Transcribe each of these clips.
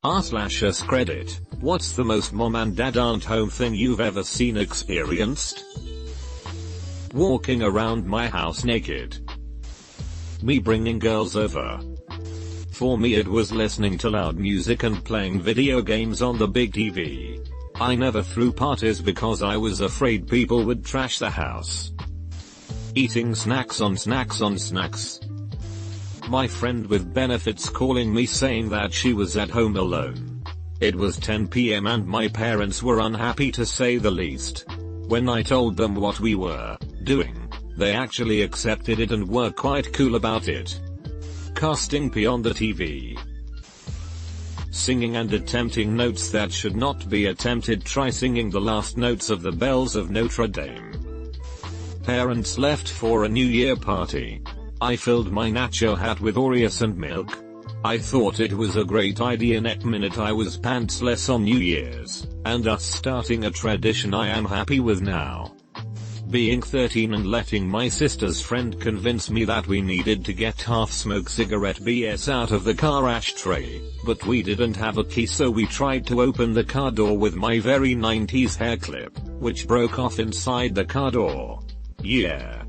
r/AskReddit, what's the most mom and dad aren't home thing you've ever seen experienced? Walking around my house naked. Me bringing girls over. For me it was listening to loud music and playing video games on the big TV. I never threw parties because I was afraid people would trash the house. Eating snacks on snacks on snacks. My friend with benefits calling me saying that she was at home alone. It was 10 PM and my parents were unhappy to say the least. When I told them what we were doing, they actually accepted it and were quite cool about it. Casting pee on the TV. Singing and attempting notes that should not be attempted. Try singing the last notes of the bells of Notre Dame. Parents left for a New Year party. I filled my nacho hat with Oreos and milk. I thought it was a great idea. Next minute I was pantsless on New Year's, and thus starting a tradition I am happy with now. Being 13 and letting my sister's friend convince me that we needed to get half-smoked cigarette BS out of the car ashtray, but we didn't have a key, so we tried to open the car door with my very 90s hair clip, which broke off inside the car door. Yeah.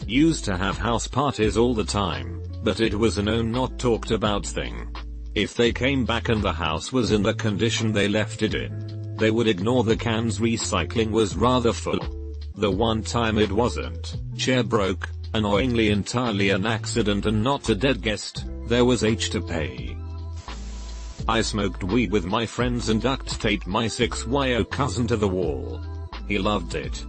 Used to have house parties all the time, but it was an own not talked about thing. If they came back and the house was in the condition they left it in, they would ignore the cans. Recycling was rather full. The one time it wasn't, chair broke, annoyingly entirely an accident and not a dead guest, there was H to pay. I smoked weed with my friends and duct taped my 6yo cousin to the wall. He loved it.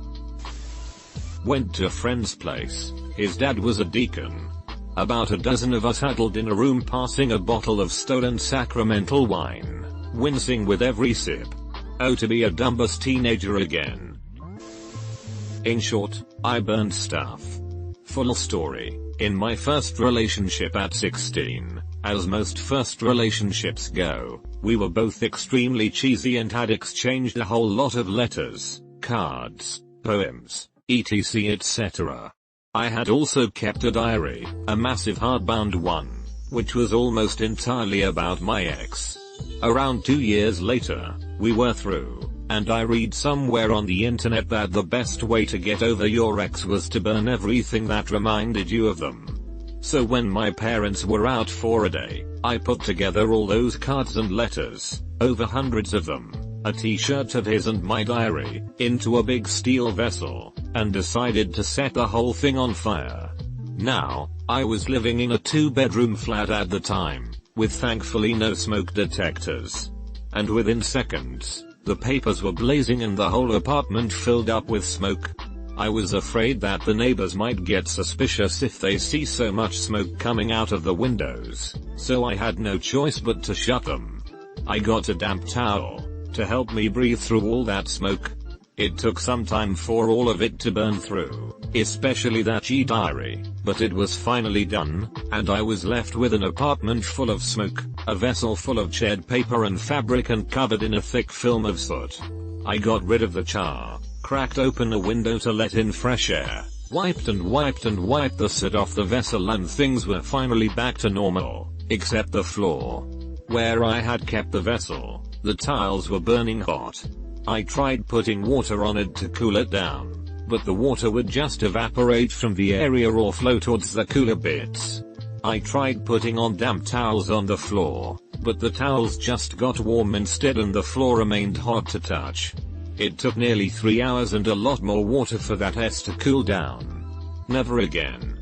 Went to a friend's place. His dad was a deacon. About a dozen of us huddled in a room passing a bottle of stolen sacramental wine, wincing with every sip. Oh, to be a dumbass teenager again. In short, I burned stuff. Full story. In my first relationship at 16, as most first relationships go, we were both extremely cheesy and had exchanged a whole lot of letters, cards, poems, etc. etc. I had also kept a diary, a massive hardbound one, which was almost entirely about my ex. Around 2 years later, we were through, and I read somewhere on the internet that the best way to get over your ex was to burn everything that reminded you of them. So when my parents were out for a day, I put together all those cards and letters, over hundreds of them, a t-shirt of his and my diary, into a big steel vessel, and decided to set the whole thing on fire. Now, I was living in a 2-bedroom flat at the time, with thankfully no smoke detectors. And within seconds, the papers were blazing and the whole apartment filled up with smoke. I was afraid that the neighbors might get suspicious if they see so much smoke coming out of the windows, so I had no choice but to shut them. I got a damp towel to help me breathe through all that smoke. It took some time for all of it to burn through, especially that diary, but it was finally done, and I was left with an apartment full of smoke, a vessel full of charred paper and fabric and covered in a thick film of soot. I got rid of the char, cracked open a window to let in fresh air, wiped and wiped the soot off the vessel, and things were finally back to normal, except the floor. Where I had kept the vessel, the tiles were burning hot. I tried putting water on it to cool it down, but the water would just evaporate from the area or flow towards the cooler bits. I tried putting on damp towels on the floor, but the towels just got warm instead and the floor remained hot to touch. It took nearly 3 hours and a lot more water for that S to cool down. Never again.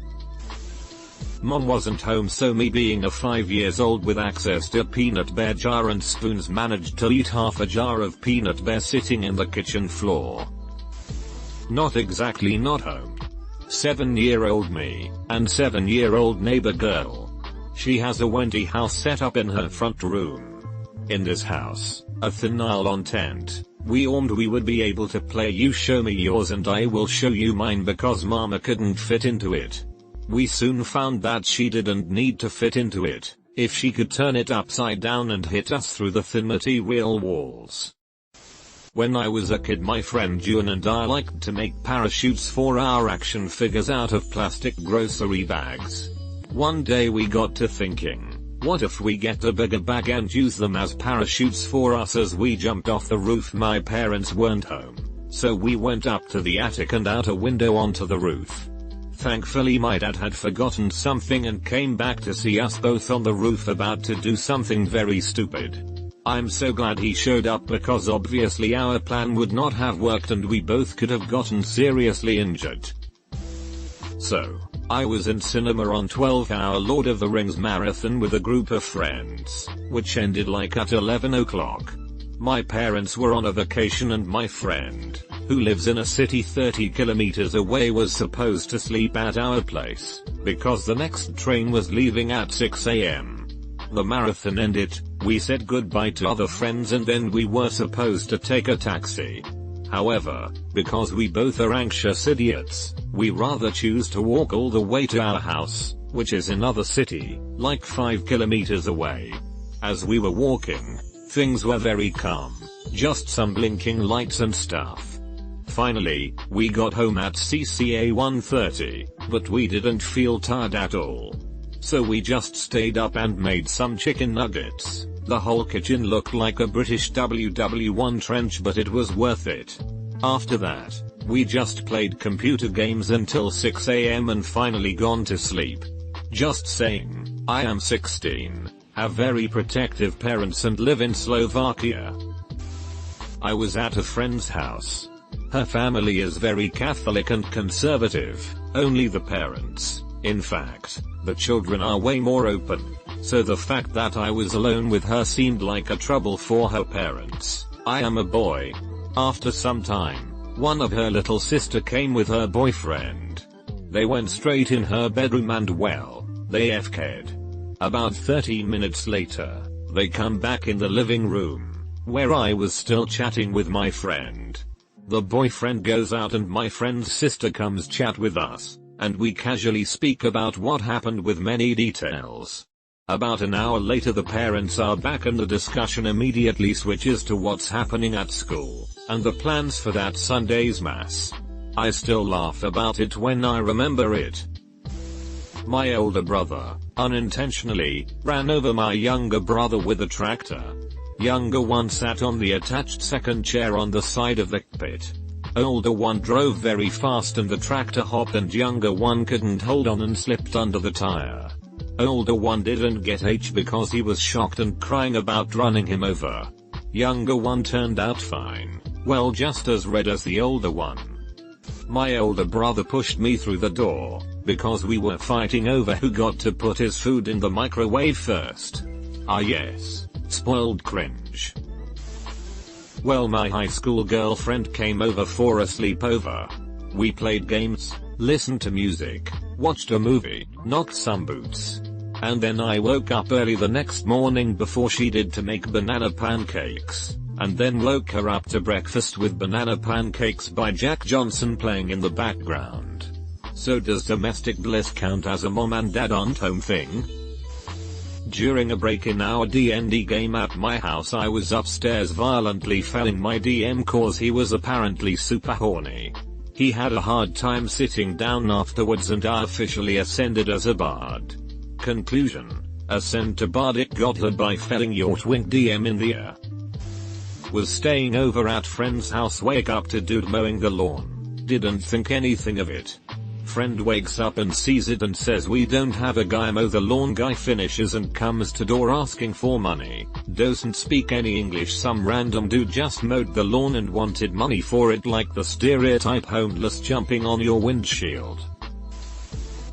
Mom wasn't home, so me being a 5 years old with access to a peanut butter jar and spoons managed to eat half a jar of peanut butter sitting in the kitchen floor. Not exactly not home. 7-year-old me, and 7-year-old neighbor girl. She has a Wendy house set up in her front room. In this house, a thin nylon tent, we would be able to play you show me yours and I will show you mine because mama couldn't fit into it. We soon found that she didn't need to fit into it, if she could turn it upside down and hit us through the thin material walls. When I was a kid, my friend June and I liked to make parachutes for our action figures out of plastic grocery bags. One day we got to thinking, What if we get a bigger bag and use them as parachutes for us as we jumped off the roof? My parents weren't home, so we went up to the attic and out a window onto the roof. Thankfully my dad had forgotten something and came back to see us both on the roof about to do something very stupid. I'm so glad he showed up because obviously our plan would not have worked and we both could have gotten seriously injured. So, I was in cinema on 12-hour Lord of the Rings marathon with a group of friends, which ended like at 11 o'clock. My parents were on a vacation and my friend, who lives in a city 30 kilometers away, was supposed to sleep at our place, because the next train was leaving at 6 AM. The marathon ended, we said goodbye to other friends and then we were supposed to take a taxi. However, because we both are anxious idiots, we rather choose to walk all the way to our house, which is another city, like 5 kilometers away. As we were walking, things were very calm, just some blinking lights and stuff. Finally, we got home at CCA 1:30, but we didn't feel tired at all. So we just stayed up and made some chicken nuggets. The whole kitchen looked like a British WW1 trench, but it was worth it. After that, we just played computer games until 6 AM and finally gone to sleep. Just saying, I am 16, have very protective parents and live in Slovakia. I was at a friend's house. Her family is very Catholic and conservative, only the parents. In fact, the children are way more open, so the fact that I was alone with her seemed like a trouble for her parents. I am a boy. After some time, one of her little sister came with her boyfriend. They went straight in her bedroom and well, they FK'd. About 13 minutes later, they come back in the living room, where I was still chatting with my friend. The boyfriend goes out and my friend's sister comes chat with us, and we casually speak about what happened with many details. About an hour later the parents are back and the discussion immediately switches to what's happening at school, and the plans for that Sunday's mass. I still laugh about it when I remember it. My older brother, unintentionally, ran over my younger brother with a tractor. Younger one sat on the attached second chair on the side of the cockpit. Older one drove very fast and the tractor hopped and younger one couldn't hold on and slipped under the tire. Older one didn't get H because he was shocked and crying about running him over. Younger one turned out fine, well just as red as the older one. My older brother pushed me through the door, because we were fighting over who got to put his food in the microwave first. Ah yes, spoiled cringe. Well, my high school girlfriend came over for a sleepover. We played games, listened to music, watched a movie, knocked some boots. And then I woke up early the next morning before she did to make banana pancakes, and then woke her up to breakfast with Banana Pancakes by Jack Johnson playing in the background. So does domestic bliss count as a mom and dad aren't home thing? During a break in our D&D game at my house I was upstairs violently failing my DM cause he was apparently super horny. He had a hard time sitting down afterwards and I officially ascended as a bard. Conclusion: ascend to bardic godhood by felling your twink DM in the ear. Was staying over at friend's house, wake up to dude mowing the lawn. Didn't think anything of it. Friend wakes up and sees it and says we don't have a guy mow the lawn. Guy finishes and comes to door asking for money. Doesn't speak any English. Some random dude just mowed the lawn and wanted money for it, like the stereotype homeless jumping on your windshield.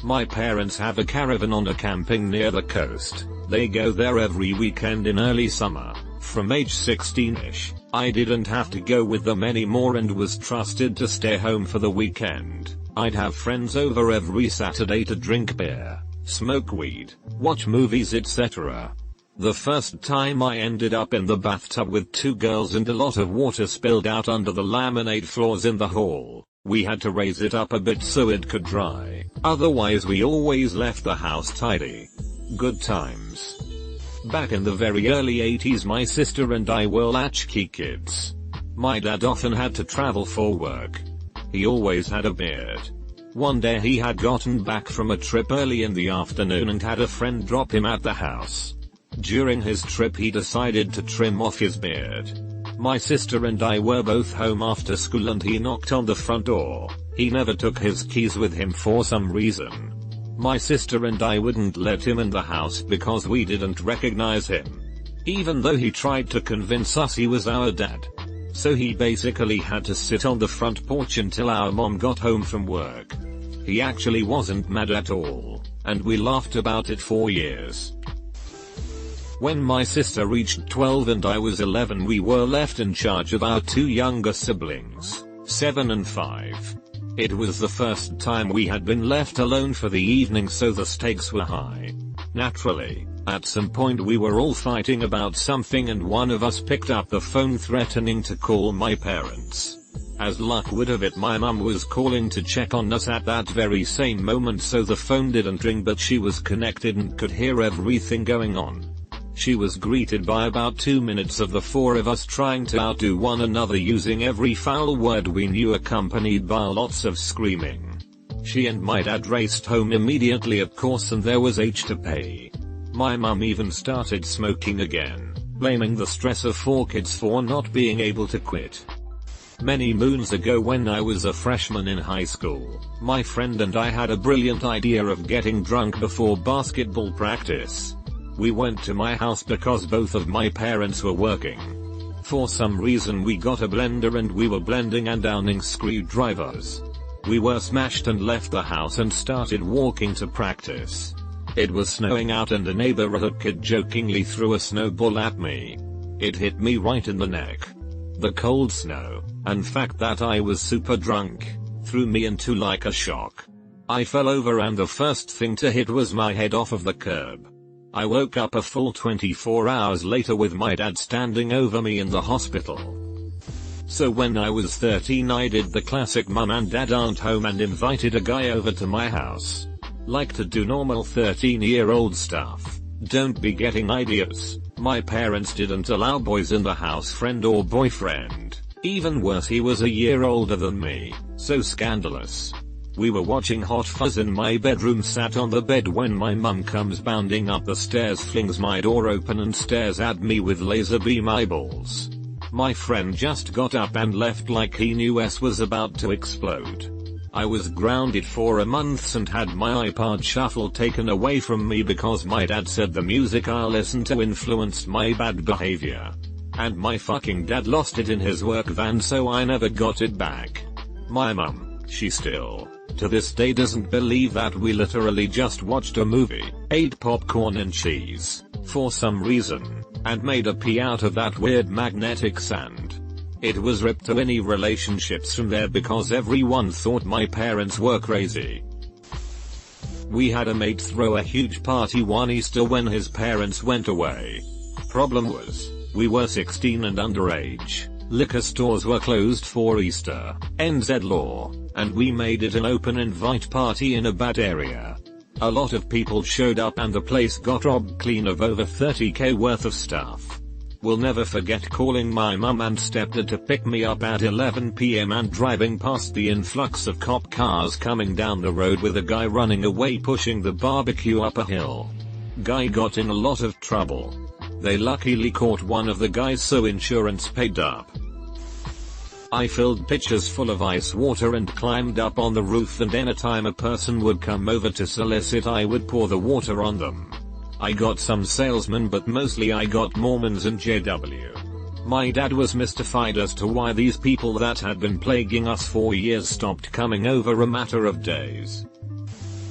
My parents have a caravan on a camping near the coast. They go there every weekend in early summer. From age 16ish, I didn't have to go with them anymore and was trusted to stay home for the weekend. I'd have friends over every Saturday to drink beer, smoke weed, watch movies, etc. The first time I ended up in the bathtub with two girls and a lot of water spilled out under the laminate floors in the hall. We had to raise it up a bit so it could dry, otherwise we always left the house tidy. Good times. Back in the very early 80s my sister and I were latchkey kids. My dad often had to travel for work. He always had a beard. One day he had gotten back from a trip early in the afternoon and had a friend drop him at the house. During his trip he decided to trim off his beard. My sister and I were both home after school and he knocked on the front door. He never took his keys with him for some reason. My sister and I wouldn't let him in the house because we didn't recognize him, even though he tried to convince us he was our dad. So he basically had to sit on the front porch until our mom got home from work. He actually wasn't mad at all, and we laughed about it for years. When my sister reached 12 and I was 11, we were left in charge of our two younger siblings, 7 and 5. It was the first time we had been left alone for the evening, so the stakes were high. Naturally, at some point we were all fighting about something and one of us picked up the phone threatening to call my parents. As luck would have it, my mum was calling to check on us at that very same moment, so the phone didn't ring, but she was connected and could hear everything going on. She was greeted by about 2 minutes of the four of us trying to outdo one another using every foul word we knew, accompanied by lots of screaming. She and my dad raced home immediately, of course, and there was H to pay. My mum even started smoking again, blaming the stress of 4 kids for not being able to quit. Many moons ago, when I was a freshman in high school, my friend and I had a brilliant idea of getting drunk before basketball practice. We went to my house because both of my parents were working. For some reason we got a blender and we were blending and downing screwdrivers. We were smashed and left the house and started walking to practice. It was snowing out and a neighborhood kid jokingly threw a snowball at me. It hit me right in the neck. The cold snow, and fact that I was super drunk, threw me into like a shock. I fell over and the first thing to hit was my head off of the curb. I woke up a full 24 hours later with my dad standing over me in the hospital. So when I was 13, I did the classic mum and dad aren't home and invited a guy over to my house. Like to do normal 13-year-old stuff. Don't be getting ideas. My parents didn't allow boys in the house, friend or boyfriend. Even worse, he was a year older than me. So scandalous. We were watching Hot Fuzz in my bedroom, sat on the bed, when my mum comes bounding up the stairs, flings my door open and stares at me with laser beam eyeballs. My friend just got up and left like he knew S was about to explode. I was grounded for a month and had my iPod Shuffle taken away from me because my dad said the music I listened to influenced my bad behavior. And my fucking dad lost it in his work van, so I never got it back. My mum, she still, to this day, doesn't believe that we literally just watched a movie, ate popcorn and cheese, for some reason, and made a pee out of that weird magnetic sand. It was ripped to any relationships from there because everyone thought my parents were crazy. We had a mate throw a huge party one Easter when his parents went away. Problem was, we were 16 and underage. Liquor stores were closed for Easter, NZ law, and we made it an open invite party in a bad area. A lot of people showed up and the place got robbed clean of over 30k worth of stuff. Will never forget calling my mum and stepdad to pick me up at 11 PM and driving past the influx of cop cars coming down the road with a guy running away pushing the barbecue up a hill. Guy got in a lot of trouble. They luckily caught one of the guys, so insurance paid up. I filled pitchers full of ice water and climbed up on the roof, and anytime a person would come over to solicit, I would pour the water on them. I got some salesmen, but mostly I got Mormons and JW. My dad was mystified as to why these people that had been plaguing us for years stopped coming over a matter of days.